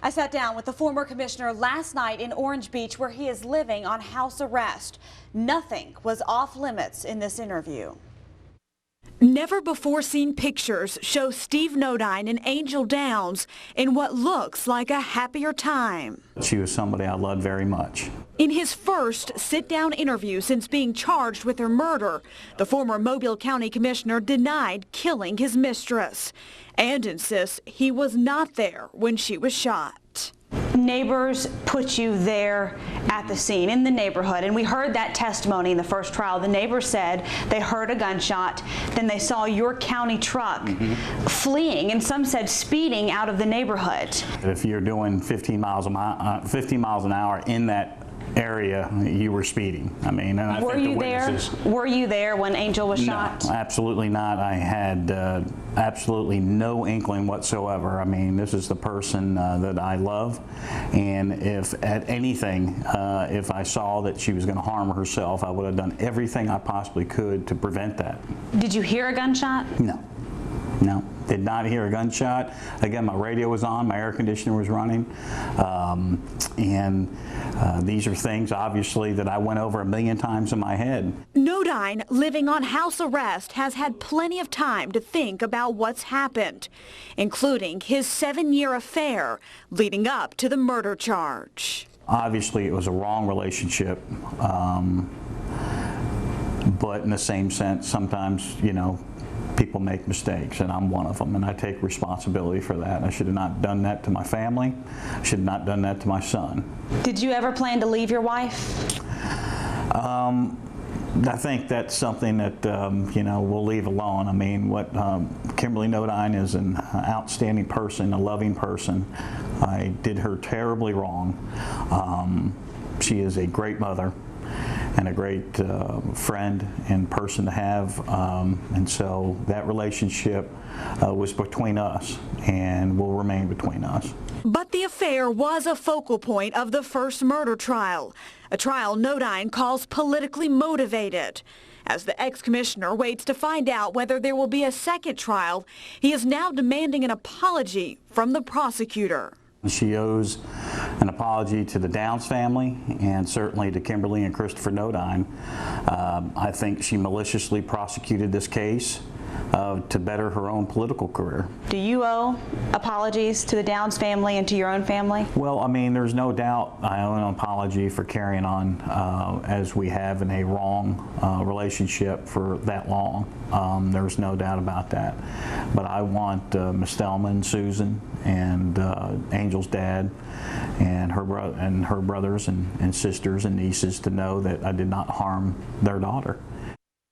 I sat down with the former commissioner last night in Orange Beach, where he is living on house arrest. Nothing was off limits in this interview. Never before seen pictures show Steve Nodine and Angel Downs in what looks like a happier time. She was somebody I loved very much. In his first sit-down interview since being charged with her murder, the former Mobile County Commissioner denied killing his mistress and insists he was not there when she was shot. Neighbors put you there at the scene in the neighborhood, and we heard that testimony in the first trial. The neighbors said they heard a gunshot, then they saw your county truck fleeing, and some said speeding out of the neighborhood. If you're doing 15 miles an hour in that area, you were speeding. I mean, and I were think you the witnesses, there? Were you there when Angel was shot? No, absolutely not. I had absolutely no inkling whatsoever. I mean, this is the person that I love, and if at anything, if I saw that she was going to harm herself, I would have done everything I possibly could to prevent that. Did you hear a gunshot? No. No, did not hear a gunshot. Again, my radio was on, my air conditioner was running, and these are things, obviously, that I went over 1,000,000 times in my head. Nodine, living on house arrest, has had plenty of time to think about what's happened, including his 7-year affair leading up to the murder charge. Obviously, it was a wrong relationship, but in the same sense, sometimes, you know, people make mistakes, and I'm one of them, and I take responsibility for that. I should have not done that to my family. I should have not done that to my son. Did you ever plan to leave your wife? I think that's something that, you know, we'll leave alone. I mean, Kimberly Nodine is an outstanding person, a loving person. I did her terribly wrong. She is a great mother and a great friend and person to have, and so that relationship was between us and will remain between us. But the affair was a focal point of the first murder trial, a trial Nodine calls politically motivated. As the ex-commissioner waits to find out whether there will be a second trial, he is now demanding an apology from the prosecutor. She owes an apology to the Downs family and certainly to Kimberly and Christopher Nodine. I think she maliciously prosecuted this case to better her own political career. Do you owe apologies to the Downs family and to your own family? Well, I mean, there's no doubt I owe an apology for carrying on as we have in a wrong relationship for that long. There's no doubt about that. But I want Miss Thelma and Susan and Angel's dad and her brothers and sisters and nieces to know that I did not harm their daughter.